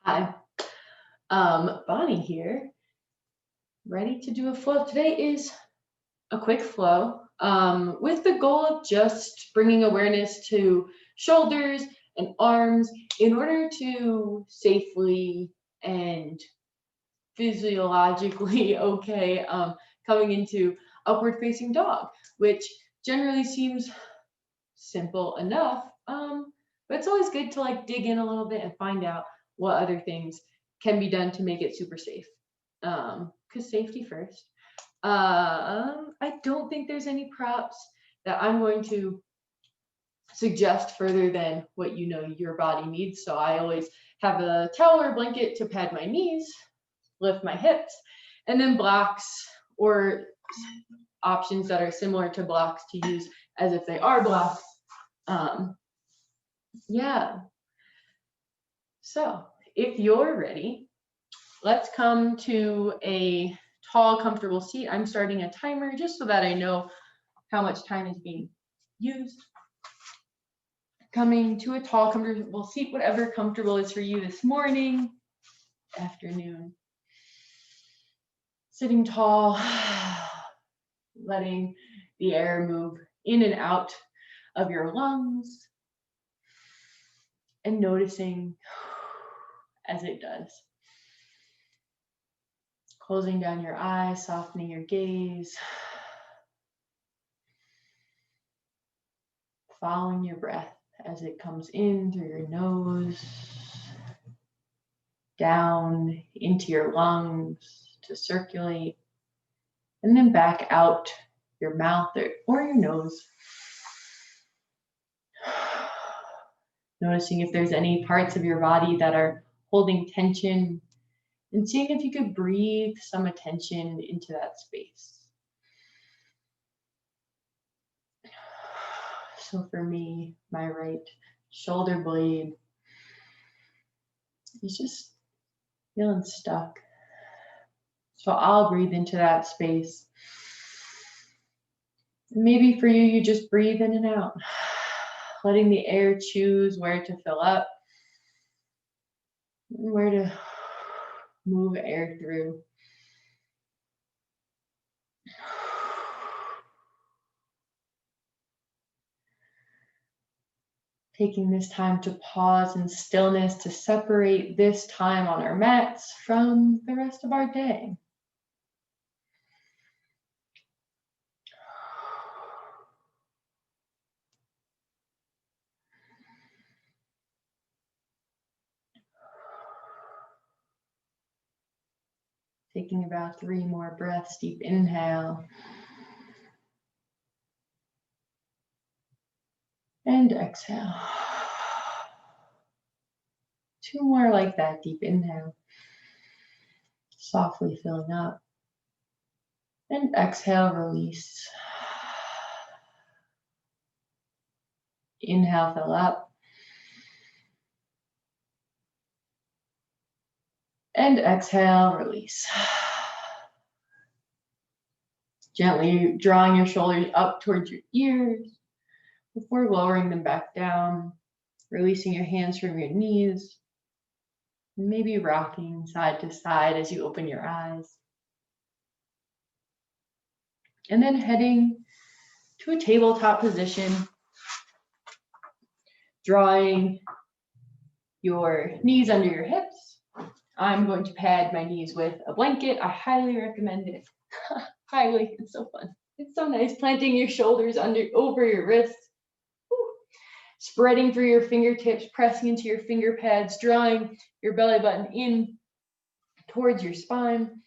Hi, Bonnie here, ready to do a flow. Today is a quick flow with the goal of just bringing awareness to shoulders and arms in order to safely and physiologically coming into upward facing dog, which generally seems simple enough. But it's always good to like dig in a little bit and find out what other things can be done to make it super safe. Because safety first. I don't think there's any props that I'm going to suggest further than what you know your body needs. So I always have a towel or blanket to pad my knees, lift my hips, and then blocks or options that are similar to blocks to use as if they are blocks. Um, yeah. So if you're ready, let's come to a tall, comfortable seat. I'm starting a timer just so that I know how much time is being used. Coming to a tall, comfortable seat, whatever comfortable is for you this morning, afternoon. Sitting tall, letting the air move in and out of your lungs and noticing as it does. Closing down your eyes, softening your gaze. Following your breath as it comes in through your nose, down into your lungs to circulate, and then back out your mouth or your nose. Noticing if there's any parts of your body that are holding tension, and seeing if you could breathe some attention into that space. So for me, my right shoulder blade is just feeling stuck. So I'll breathe into that space. And maybe for you, you just breathe in and out, letting the air choose where to fill up, and where to move air through. Taking this time to pause in stillness to separate this time on our mats from the rest of our day. Taking about 3 more breaths, deep inhale. And exhale. 2 more like that, deep inhale. Softly filling up. And exhale, release. Inhale, fill up. And exhale, release. Gently drawing your shoulders up towards your ears before lowering them back down, releasing your hands from your knees, maybe rocking side to side as you open your eyes. And then heading to a tabletop position, drawing your knees under your hips. I'm going to pad my knees with a blanket. I highly recommend it. Highly, it's so fun. It's so nice planting your shoulders over your wrists. Whew. Spreading through your fingertips, pressing into your finger pads, drawing your belly button in towards your spine.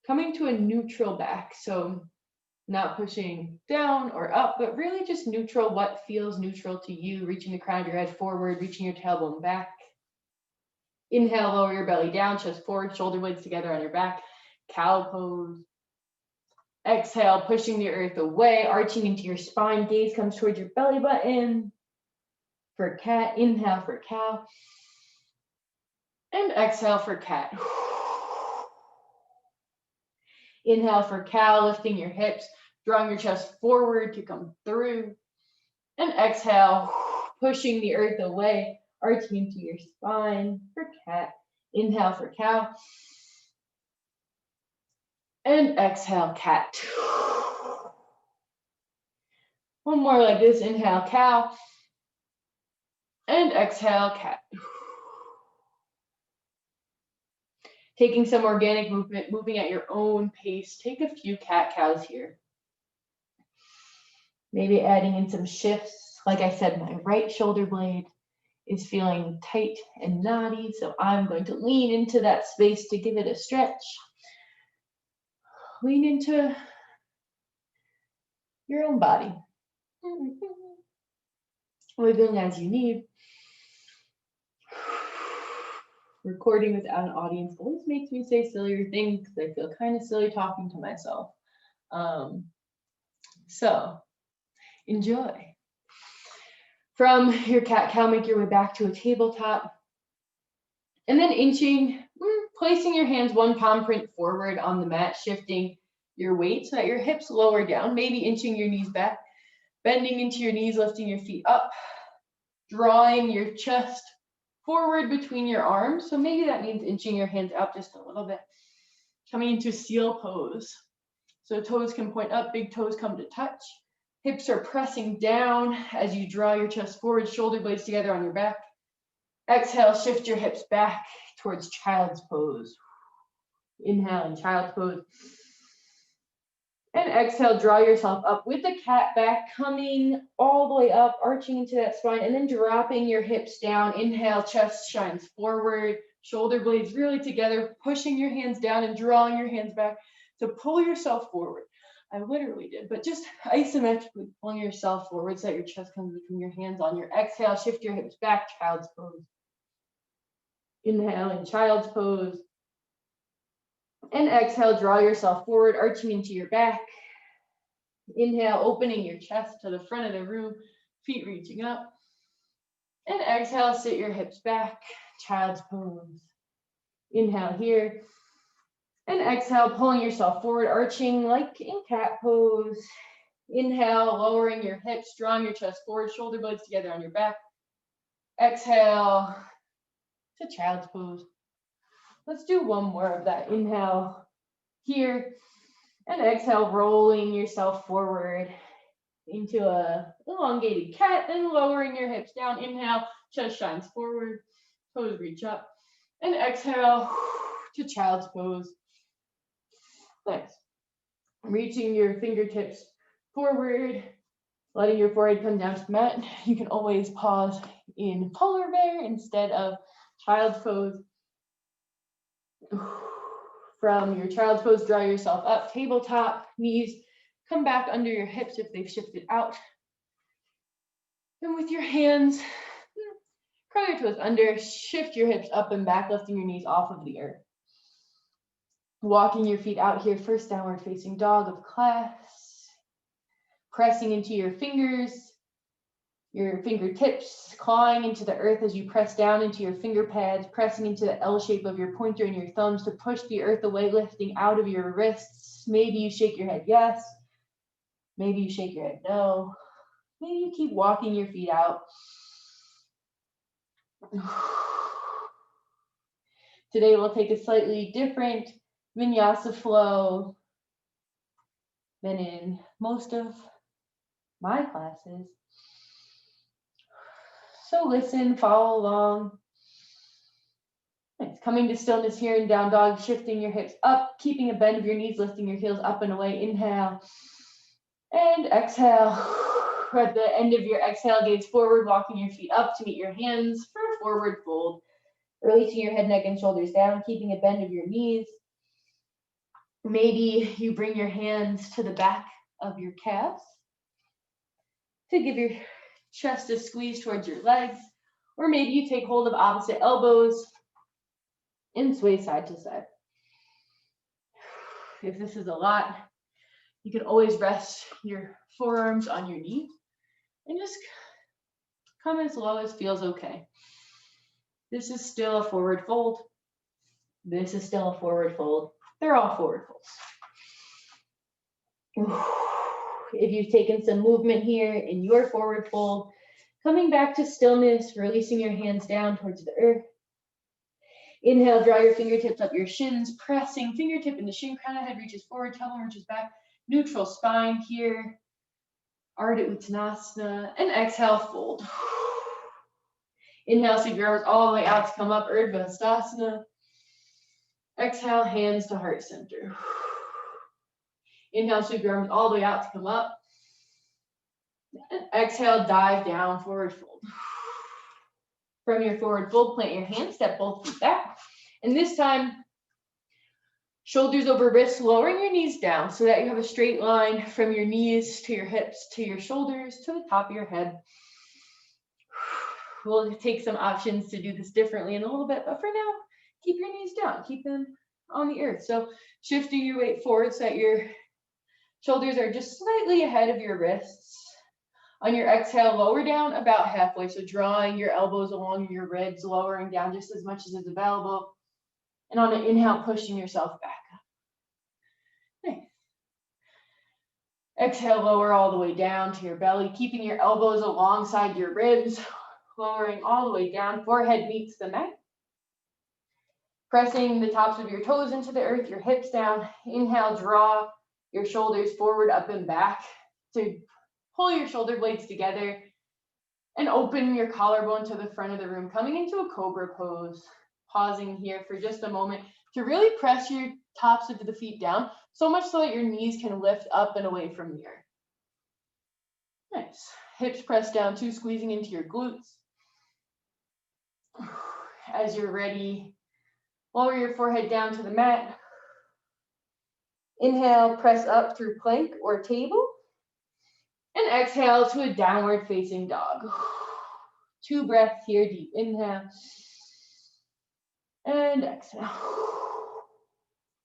Coming to a neutral back, so not pushing down or up, but really just neutral, what feels neutral to you, reaching the crown of your head forward, reaching your tailbone back. Inhale, lower your belly down, chest forward, shoulder blades together on your back, cow pose. Exhale, pushing the earth away, arching into your spine, gaze comes towards your belly button. For cat, inhale for cow. And exhale for cat. Inhale for cow, lifting your hips, drawing your chest forward to come through. And exhale, pushing the earth away, arching into your spine for cat. Inhale for cow. And exhale, cat. One more like this. Inhale, cow. And exhale, cat. Taking some organic movement, moving at your own pace. Take a few cat-cows here. Maybe adding in some shifts. Like I said, my right shoulder blade is feeling tight and knotty, so I'm going to lean into that space to give it a stretch. Lean into your own body. Wiggling as you need. Recording without an audience always makes me say sillier things because I feel kind of silly talking to myself. So enjoy. From your cat-cow, make your way back to a tabletop. And then inching, placing your hands one palm print forward on the mat, shifting your weight so that your hips lower down, maybe inching your knees back, bending into your knees, lifting your feet up, drawing your chest forward between your arms. So maybe that means inching your hands out just a little bit. Coming into seal pose. So toes can point up, big toes come to touch. Hips are pressing down as you draw your chest forward, shoulder blades together on your back. Exhale, shift your hips back towards child's pose. Inhale in child's pose. And exhale, draw yourself up with the cat back, coming all the way up, arching into that spine, and then dropping your hips down. Inhale, chest shines forward, shoulder blades really together, pushing your hands down and drawing your hands back to pull yourself forward. I literally did, but just isometrically pulling yourself forward so that your chest comes between your hands. On your exhale, shift your hips back, child's pose. Inhale in child's pose. And exhale, draw yourself forward, arching into your back. Inhale, opening your chest to the front of the room, feet reaching up. And exhale, sit your hips back, child's pose. Inhale here. And exhale, pulling yourself forward, arching like in cat pose. Inhale, lowering your hips, drawing your chest forward, shoulder blades together on your back. Exhale to child's pose. Let's do one more of that. Inhale here. And exhale, rolling yourself forward into a elongated cat, then lowering your hips down. Inhale, chest shines forward, toes reach up. And exhale to child's pose. Nice. Reaching your fingertips forward, letting your forehead come down to the mat. You can always pause in polar bear instead of child's pose. From your child's pose, draw yourself up, tabletop, knees come back under your hips if they've shifted out. And with your hands, curl your toes under, shift your hips up and back, lifting your knees off of the earth. Walking your feet out here, first downward facing dog of class. Pressing into your fingers, your fingertips, clawing into the earth as you press down into your finger pads, pressing into the L shape of your pointer and your thumbs to push the earth away, lifting out of your wrists. Maybe you shake your head yes. Maybe you shake your head no. Maybe you keep walking your feet out. Today we'll take a slightly different vinyasa flow than in most of my classes. So listen, follow along. It's coming to stillness here in down dog, shifting your hips up, keeping a bend of your knees, lifting your heels up and away. Inhale and exhale. At the end of your exhale, gaze forward, walking your feet up to meet your hands for a forward fold. Releasing your head, neck, and shoulders down, keeping a bend of your knees. Maybe you bring your hands to the back of your calves to give your chest a squeeze towards your legs, or maybe you take hold of opposite elbows and sway side to side. If this is a lot, you can always rest your forearms on your knees and just come as low as feels okay. This is still a forward fold. This is still a forward fold. They're all forward folds. If you've taken some movement here in your forward fold, Coming back to stillness, releasing your hands down towards the earth. Inhale, draw your fingertips up your shins, pressing fingertip into shin, crown of head reaches forward, tailbone reaches back, neutral spine here, Ardha Uttanasana, and exhale, fold. Inhale, sweep your arms all the way out to come up, Urdhva Hastasana. Exhale, hands to heart center. Inhale, sweep your arms all the way out to come up. And exhale, dive down, forward fold. From your forward fold, plant your hands, step both feet back. And this time, shoulders over wrists, lowering your knees down so that you have a straight line from your knees to your hips, to your shoulders, to the top of your head. We'll take some options to do this differently in a little bit, but for now, keep your knees down, keep them on the earth. So shifting your weight forward so that your shoulders are just slightly ahead of your wrists. On your exhale, lower down about halfway. So drawing your elbows along your ribs, lowering down just as much as is available. And on an inhale, pushing yourself back up. Nice. Exhale, lower all the way down to your belly, keeping your elbows alongside your ribs, lowering all the way down. Forehead meets the mat. Pressing the tops of your toes into the earth, your hips down. Inhale, draw your shoulders forward, up and back to pull your shoulder blades together and open your collarbone to the front of the room, coming into a cobra pose. Pausing here for just a moment to really press your tops of the feet down, so much so that your knees can lift up and away from the earth. Nice. Hips pressed down too, squeezing into your glutes. As you're ready, lower your forehead down to the mat. Inhale, press up through plank or table. And exhale to a downward facing dog. 2 breaths here, deep inhale. And exhale.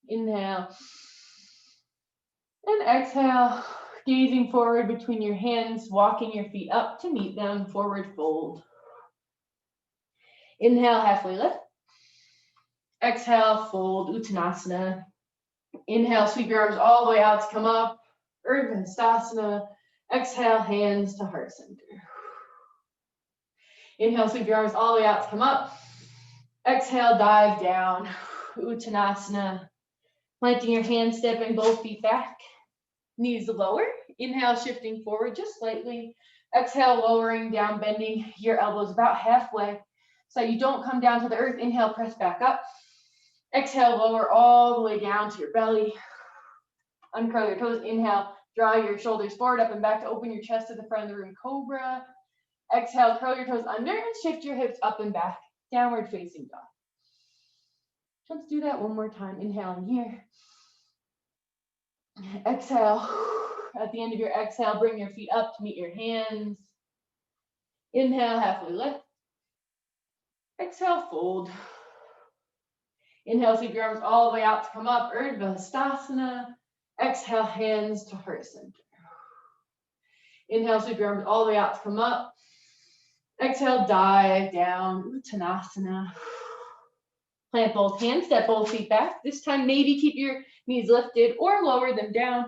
Inhale. And exhale. Gazing forward between your hands, walking your feet up to meet them, forward fold. Inhale, halfway lift. Exhale, fold, Uttanasana. Inhale, sweep your arms all the way out to come up, Urdhva Hastasana. Exhale, hands to heart center. Inhale, sweep your arms all the way out to come up. Exhale, dive down, Uttanasana. Planting your hands, stepping both feet back. Knees lower. Inhale, shifting forward just slightly. Exhale, lowering down, bending your elbows about halfway so you don't come down to the earth. Inhale, press back up. Exhale, lower all the way down to your belly. Uncurl your toes. Inhale, draw your shoulders forward, up and back to open your chest to the front of the room, cobra. Exhale, curl your toes under and shift your hips up and back, downward facing dog. Let's do that one more time. Inhale in here. Exhale. At the end of your exhale, bring your feet up to meet your hands. Inhale, halfway lift. Exhale, fold. Inhale, sweep your arms all the way out to come up, Urdhva Hastasana. Exhale, hands to heart center. Inhale, sweep your arms all the way out to come up. Exhale, dive down, Uttanasana. Plant both hands, step both feet back. This time, maybe keep your knees lifted or lower them down.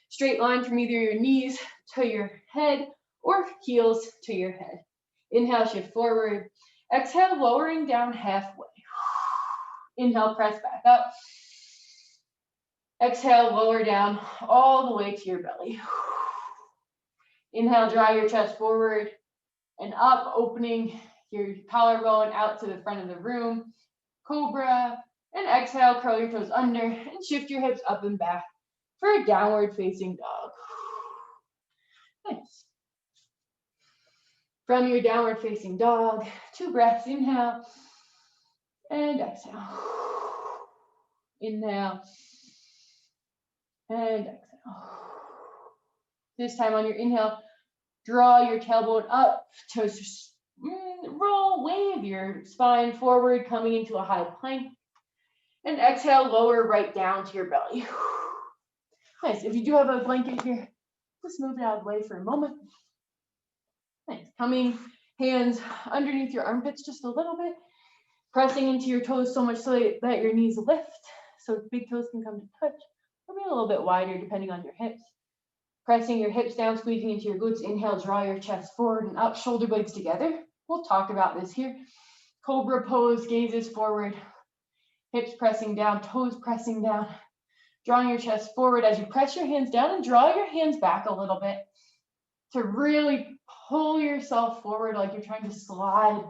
Straight line from either your knees to your head or heels to your head. Inhale, shift forward. Exhale, lowering down halfway. Inhale, press back up. Exhale, lower down all the way to your belly. Inhale, draw your chest forward and up, opening your collarbone out to the front of the room. Cobra. And exhale, curl your toes under and shift your hips up and back for a downward facing dog. Nice. From your downward facing dog, 2 breaths. Inhale and exhale. Inhale and exhale. This time on your inhale, draw your tailbone up to roll, wave your spine forward, coming into a high plank. And exhale, lower right down to your belly. Nice. If you do have a blanket here, just move it out of the way for a moment. Nice. Coming hands underneath your armpits just a little bit. Pressing into your toes so much so that your knees lift. So big toes can come to touch. Or be a little bit wider depending on your hips. Pressing your hips down, squeezing into your glutes. Inhale, draw your chest forward and up, shoulder blades together. We'll talk about this here. Cobra pose, gazes forward, hips pressing down, toes pressing down, drawing your chest forward as you press your hands down and draw your hands back a little bit to really pull yourself forward like you're trying to slide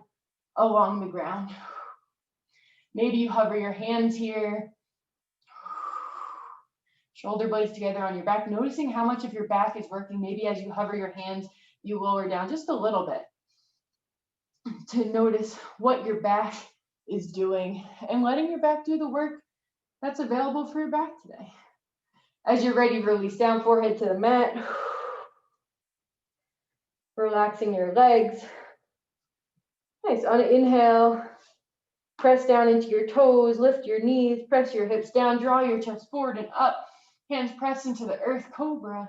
along the ground. Maybe you hover your hands here, shoulder blades together on your back, noticing how much of your back is working. Maybe as you hover your hands, you lower down just a little bit to notice what your back is doing and letting your back do the work that's available for your back today. As you're ready, release down, forehead to the mat. Relaxing your legs. Nice. On an inhale, press down into your toes, lift your knees, press your hips down, draw your chest forward and up. Hands press into the earth, cobra.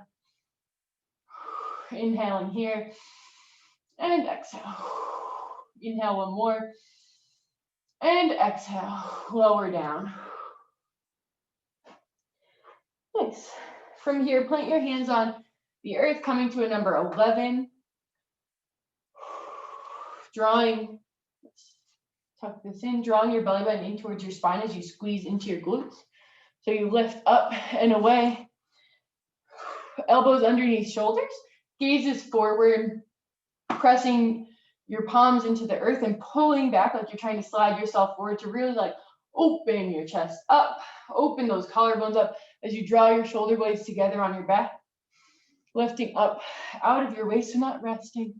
Inhaling here and exhale. Inhale one more and exhale. Lower down. Nice. From here, plant your hands on the earth, coming to a number 11. Drawing, tuck this in, drawing your belly button in towards your spine as you squeeze into your glutes. So you lift up and away. Elbows underneath shoulders, gazes forward, pressing your palms into the earth and pulling back like you're trying to slide yourself forward to really like open your chest up, open those collarbones up as you draw your shoulder blades together on your back, lifting up out of your waist, so not resting.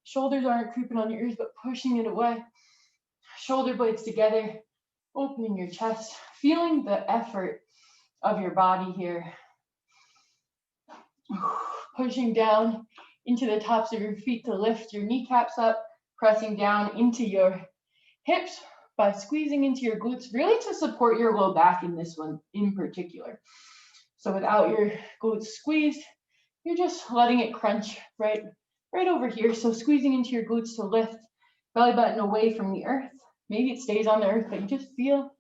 Shoulders aren't creeping on your ears, but pushing it away. Shoulder blades together, opening your chest, feeling the effort of your body here. Pushing down into the tops of your feet to lift your kneecaps up, pressing down into your hips by squeezing into your glutes, really to support your low back in this one in particular. So without your glutes squeezed, you're just letting it crunch right over here. So squeezing into your glutes to lift belly button away from the earth. Maybe it stays on the earth, but you just feel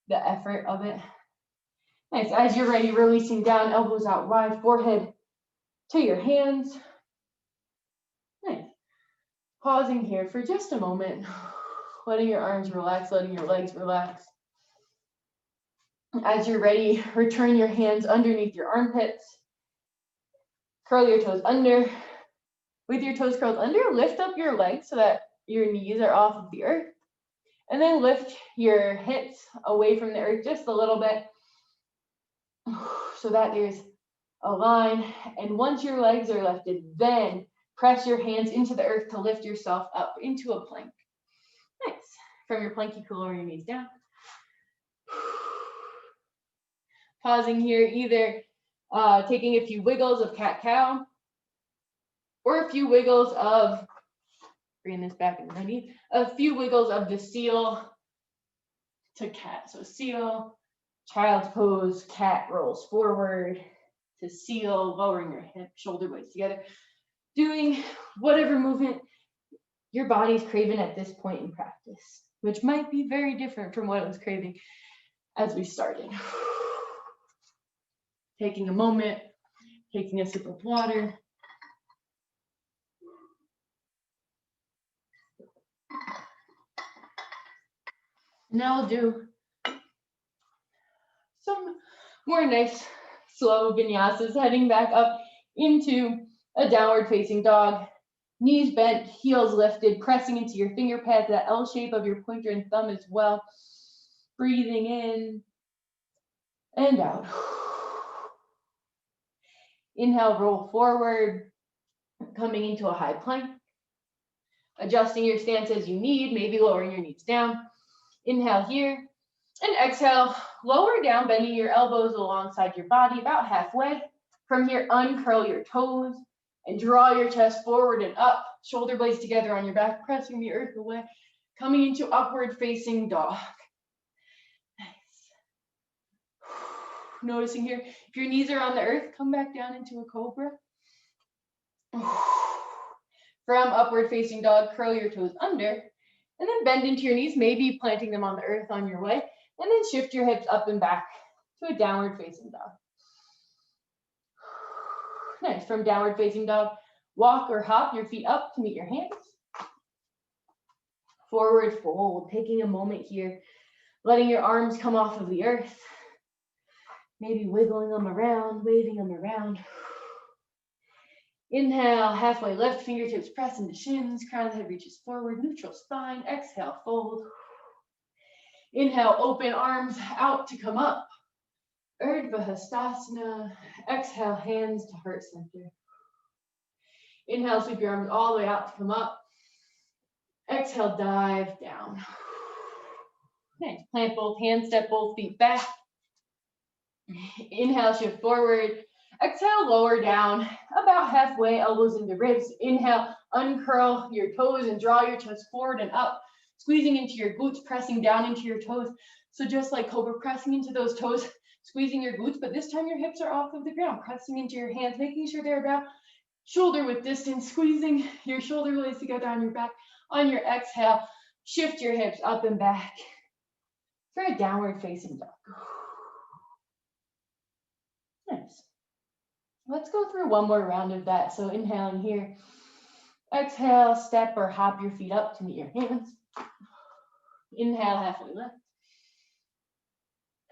the effort of it. Nice. As you're ready, releasing down, elbows out wide, forehead to your hands. Nice. Pausing here for just a moment, letting your arms relax, letting your legs relax. As you're ready, return your hands underneath your armpits. Curl your toes under. With your toes curled under, lift up your legs so that your knees are off of the earth. And then lift your hips away from the earth just a little bit so that there's a line. And once your legs are lifted, then press your hands into the earth to lift yourself up into a plank. Nice. From your plank, you can lower your knees down. Pausing here, either taking a few wiggles of cat-cow or a few wiggles of, bringing this back into my knees, a few wiggles of the seal to cat. So seal, child's pose, cat rolls forward to seal, lowering your hip, shoulder blades together. Doing whatever movement your body's craving at this point in practice, which might be very different from what it was craving as we started. Taking a moment, taking a sip of water. Now we'll do some more nice slow vinyasas, heading back up into a downward facing dog. Knees bent, heels lifted, pressing into your finger pads, that L shape of your pointer and thumb as well. Breathing in and out. Inhale, roll forward, coming into a high plank. Adjusting your stance as you need, maybe lowering your knees down. Inhale here, and exhale, lower down, bending your elbows alongside your body about halfway. From here, uncurl your toes and draw your chest forward and up, shoulder blades together on your back, pressing the earth away, coming into upward facing dog. Nice. Noticing here, if your knees are on the earth, come back down into a cobra. From upward facing dog, curl your toes under, and then bend into your knees, maybe planting them on the earth on your way, and then shift your hips up and back to a downward facing dog. Nice. From downward facing dog, walk or hop your feet up to meet your hands. Forward fold, taking a moment here, letting your arms come off of the earth. Maybe wiggling them around, waving them around. Inhale, halfway lift, fingertips press into shins, crown of the head reaches forward, neutral spine. Exhale, fold. Inhale, open arms out to come up. Urdhva Hastasana. Exhale, hands to heart center. Inhale, sweep your arms all the way out to come up. Exhale, dive down. Nice. Plant both hands, step both feet back. Inhale, shift forward. Exhale, lower down, about halfway, elbows into ribs. Inhale, uncurl your toes and draw your chest forward and up, squeezing into your glutes, pressing down into your toes. So just like cobra, pressing into those toes, squeezing your glutes, but this time your hips are off of the ground, pressing into your hands, making sure they're about shoulder width distance, squeezing your shoulder blades together on your back. On your exhale, shift your hips up and back for a downward facing dog. Nice. Let's go through one more round of that. So inhaling here, exhale, step or hop your feet up to meet your hands. Inhale, halfway lift.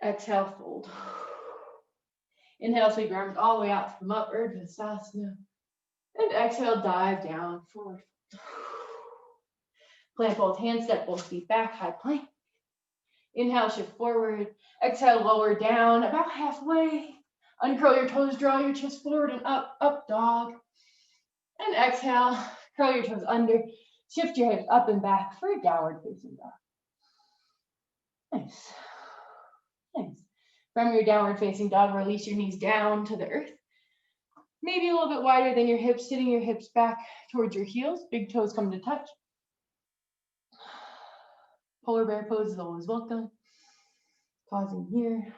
Exhale, fold. Inhale, sweep your arms all the way out to come up, Urdhva Hastasana. And exhale, dive down, forward. Plant both hands, step both feet back, high plank. Inhale, shift forward. Exhale, lower down, about halfway. Uncurl your toes, draw your chest forward and up, up dog. And exhale, curl your toes under, shift your hips up and back for a downward facing dog. Nice. Nice. From your downward facing dog, release your knees down to the earth. Maybe a little bit wider than your hips, sitting your hips back towards your heels. Big toes come to touch. Polar bear pose is always welcome. Pausing here.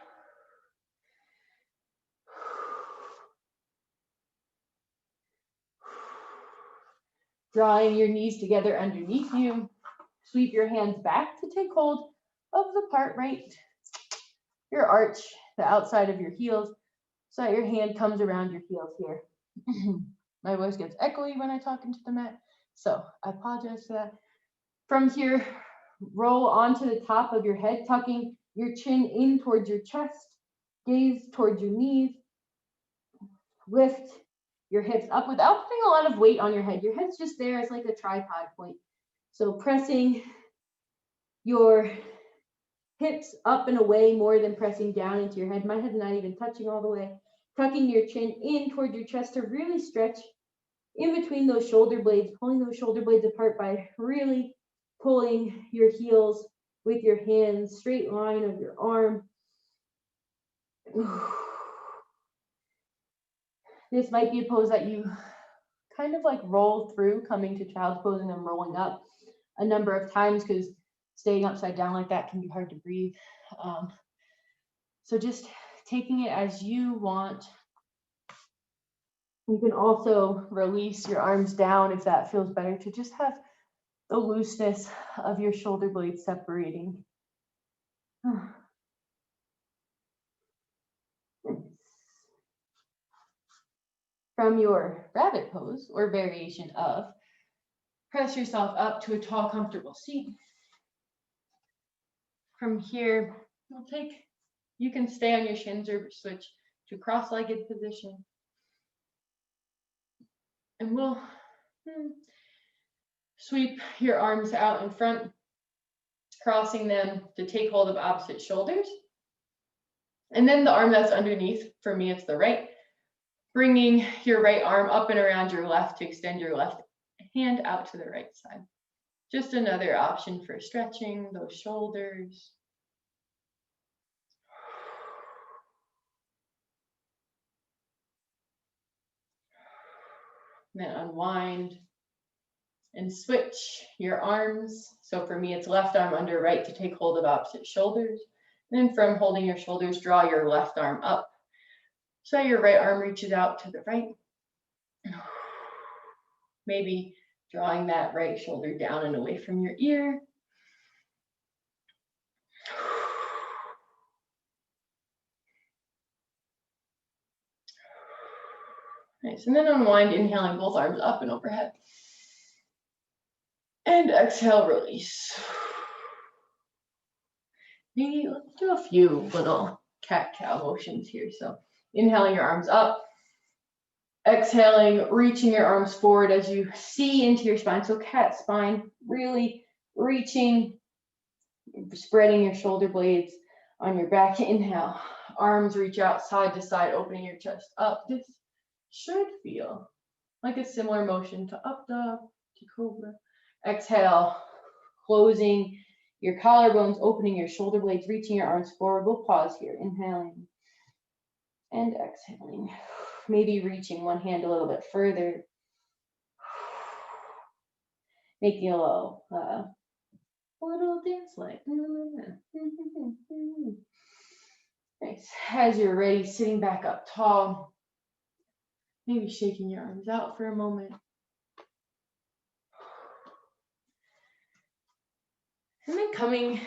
Drawing your knees together underneath you. Sweep your hands back to take hold of the part right, your arch, the outside of your heels, so that your hand comes around your heels here. My voice gets echoey when I talk into the mat, so I apologize for that. From here, roll onto the top of your head, tucking your chin in towards your chest, gaze towards your knees. Lift your hips up without putting a lot of weight on your head. Your head's just there as like a tripod point. So pressing your hips up and away more than pressing down into your head. My head's not even touching all the way. Tucking your chin in toward your chest to really stretch in between those shoulder blades, pulling those shoulder blades apart by really pulling your heels with your hands, straight line of your arm. This might be a pose that you kind of like roll through, coming to child's pose and then rolling up a number of times, because staying upside down like that can be hard to breathe. So just taking it as you want. You can also release your arms down if that feels better, to just have the looseness of your shoulder blades separating. From your rabbit pose, or variation of, press yourself up to a tall, comfortable seat. From here, you can stay on your shins or switch to cross-legged position. And we'll sweep your arms out in front, crossing them to take hold of opposite shoulders. And then the arm that's underneath, for me it's the right, bringing your right arm up and around your left to extend your left hand out to the right side. Just another option for stretching those shoulders. Then unwind and switch your arms. So for me, it's left arm under right to take hold of opposite shoulders. And then from holding your shoulders, draw your left arm up, so your right arm reaches out to the right. Maybe drawing that right shoulder down and away from your ear. Nice. And then unwind, inhaling both arms up and overhead. And exhale, release. Maybe let's do a few little cat-cow motions here. So inhaling your arms up, exhaling, reaching your arms forward as you see into your spine. So cat spine, really reaching, spreading your shoulder blades on your back. Inhale, arms reach out side to side, opening your chest up. This should feel like a similar motion to up dog, to cobra. Exhale, closing your collarbones, opening your shoulder blades, reaching your arms forward. We'll pause here, inhaling and exhaling. Maybe reaching one hand a little bit further. Making a little dance like. Nice. As you're ready, sitting back up tall. Maybe shaking your arms out for a moment. And then coming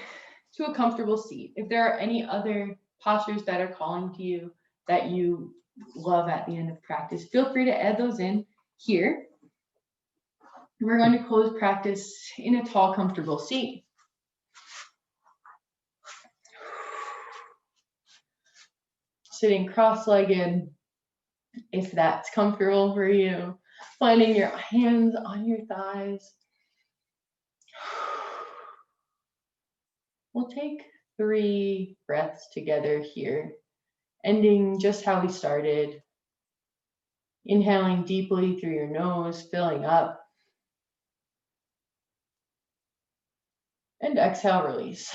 to a comfortable seat. If there are any other postures that are calling to you that you love at the end of practice, feel free to add those in here. We're going to close practice in a tall, comfortable seat. Sitting cross-legged, if that's comfortable for you. Finding your hands on your thighs. We'll take 3 breaths together here, ending just how we started. Inhaling deeply through your nose, filling up. And exhale, release.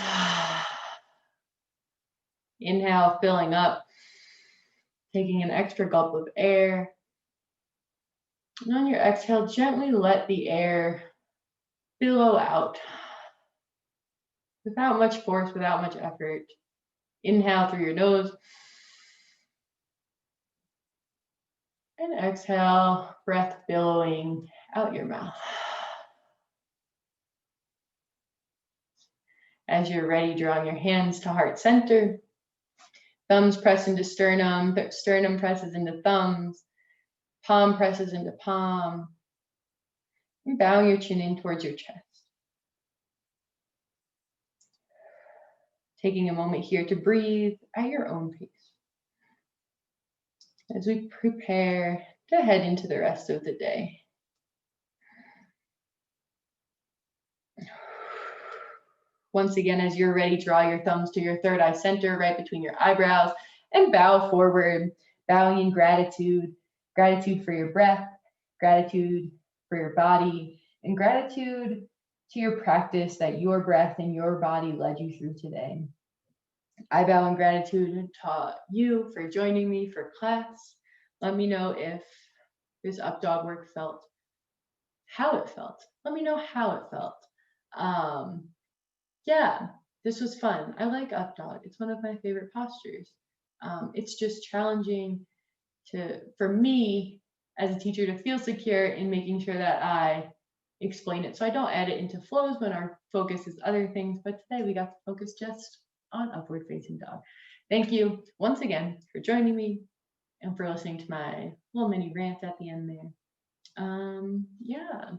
Inhale, filling up. Taking an extra gulp of air. And on your exhale, gently let the air billow out. Without much force, without much effort. Inhale through your nose. And exhale, breath billowing out your mouth. As you're ready, drawing your hands to heart center. Thumbs press into sternum, sternum presses into thumbs, palm presses into palm. And bowing your chin in towards your chest. Taking a moment here to breathe at your own pace. As we prepare to head into the rest of the day. Once again, as you're ready, draw your thumbs to your third eye center, right between your eyebrows, and bow forward, bowing in gratitude. Gratitude for your breath, gratitude for your body, and gratitude to your practice that your breath and your body led you through today. I bow in gratitude to you for joining me for class. Let me know if this up dog work felt, how it felt. Let me know how it felt. Yeah, this was fun. I like up dog. It's one of my favorite postures. It's just challenging for me as a teacher to feel secure in making sure that I explain it. So I don't add it into flows when our focus is other things, but today we got to focus just on upward facing dog. Thank you once again for joining me and for listening to my little mini rant at the end there. Yeah.